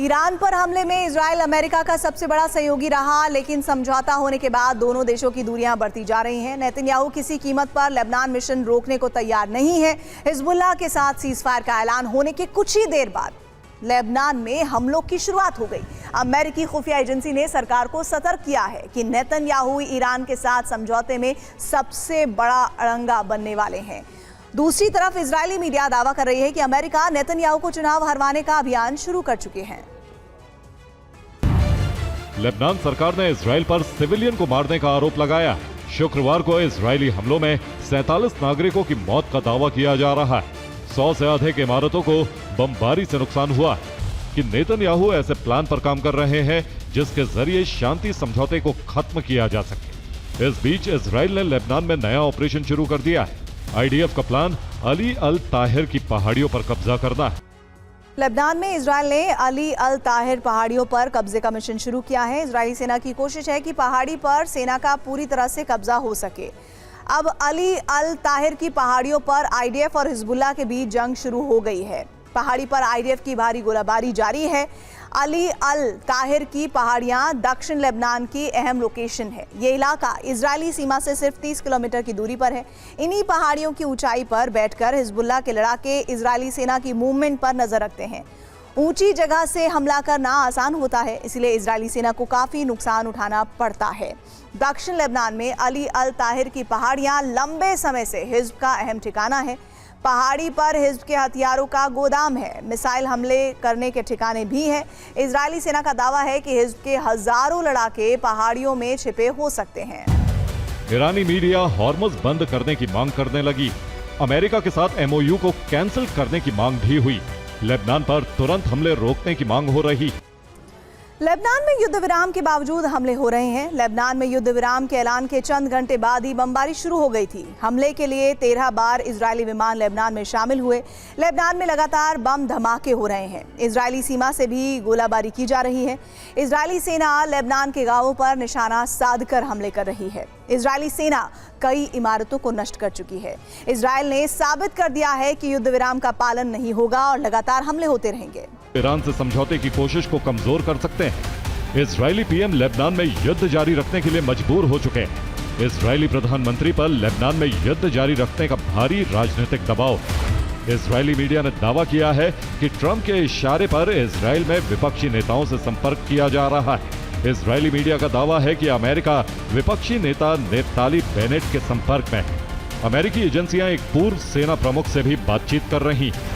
Iran पर हमले में इजराइल अमेरिका का सबसे बड़ा सहयोगी रहा, लेकिन समझौता होने के बाद दोनों देशों की दूरियां बढ़ती जा रही हैं। नेतन्याहू किसी कीमत पर लेबनान मिशन रोकने को तैयार नहीं है। हिजबुल्लाह के साथ सीजफायर का ऐलान होने के कुछ ही देर बाद लेबनान में हमलों की शुरुआत हो गई। अमेरिकी खुफिया एजेंसी ने सरकार को सतर्क किया है कि नेतन्याहू ईरान के साथ समझौते में सबसे बड़ा अड़ंगा बनने वाले हैं। दूसरी तरफ इजरायली मीडिया दावा कर रही है कि अमेरिका नेतन्याहू को चुनाव हरवाने का अभियान शुरू कर चुके हैं। लेबनान सरकार ने इजराइल पर सिविलियन को मारने का आरोप लगाया। शुक्रवार को इजरायली हमलों में 47 नागरिकों की मौत का दावा किया जा रहा है। 100 से अधिक इमारतों को बमबारी से नुकसान हुआ कि नेतन्याहू ऐसे प्लान पर काम कर रहे हैं जिसके जरिए शांति समझौते को खत्म किया जा सके। इस बीच इजराइल ने लेबनान में नया ऑपरेशन शुरू कर दिया है। आईडीएफ का प्लान अली अल ताहिर की पहाड़ियों पर कब्जा करना है। लेबनान में इजराइल ने अली अल ताहिर पहाड़ियों पर कब्जे का मिशन शुरू किया है। इजरायली सेना की कोशिश है कि पहाड़ी पर सेना का पूरी तरह से कब्जा हो सके। अब अली अल ताहिर की पहाड़ियों पर आईडीएफ और हिजबुल्लाह के बीच जंग शुरू हो गई है। पहाड़ी पर आईडीएफ की भारी गोलाबारी जारी है। अली अल ताहिर की पहाड़ियां दक्षिण लेबनान की अहम लोकेशन है। ये इलाका इजरायली सीमा से सिर्फ 30 किलोमीटर की दूरी पर है। इन्हीं पहाड़ियों की ऊंचाई पर बैठकर हिजबुल्लाह के लड़ाके इजरायली सेना की मूवमेंट पर नजर रखते हैं। ऊंची जगह से हमला करना आसान होता है, इसलिए इजरायली सेना को काफी नुकसान उठाना पड़ता है। दक्षिण लेबनान में अली अल ताहिर की पहाड़ियां लंबे समय से हिज्ब का अहम ठिकाना है। पहाड़ी पर हिज्ब के हथियारों का गोदाम है, मिसाइल हमले करने के ठिकाने भी हैं। इजरायली सेना का दावा है कि हिज्ब के हजारों लड़ाके पहाड़ियों में छिपे हो सकते हैं। ईरानी मीडिया हॉर्मुज़ बंद करने की मांग करने लगी। अमेरिका के साथ एमओयू को कैंसिल करने की मांग भी हुई। लेबनान पर तुरंत हमले रोकने की मांग हो रही। लेबनान में युद्ध विराम के बावजूद हमले हो रहे हैं। लेबनान में युद्ध विराम के ऐलान के चंद घंटे बाद ही बमबारी शुरू हो गई थी। हमले के लिए 13 बार इजरायली विमान लेबनान में शामिल हुए। लेबनान में लगातार बम धमाके हो रहे हैं। इजरायली सीमा से भी गोलाबारी की जा रही है। इजरायली सेना लेबनान के गांवों पर निशाना साधकर हमले कर रही है। इजरायली सेना कई इमारतों को नष्ट कर चुकी है। इजरायल ने साबित कर दिया है कि युद्ध विराम का पालन नहीं होगा और लगातार हमले होते रहेंगे। ईरान से समझौते की कोशिश को कमजोर कर सकते हैं। इजरायली पीएम लेबनान में युद्ध जारी रखने के लिए मजबूर हो चुके हैं। इजरायली प्रधानमंत्री पर लेबनान में युद्ध जारी रखने का भारी राजनीतिक दबाव। इजरायली मीडिया ने दावा किया है कि ट्रंप के इशारे पर इजरायल में विपक्षी नेताओं से संपर्क किया जा रहा है। इजरायली मीडिया का दावा है कि अमेरिका विपक्षी नेता नेफ्ताली बेनेट के संपर्क में है। अमेरिकी एजेंसियां एक पूर्व सेना प्रमुख से भी बातचीत कर रही हैं।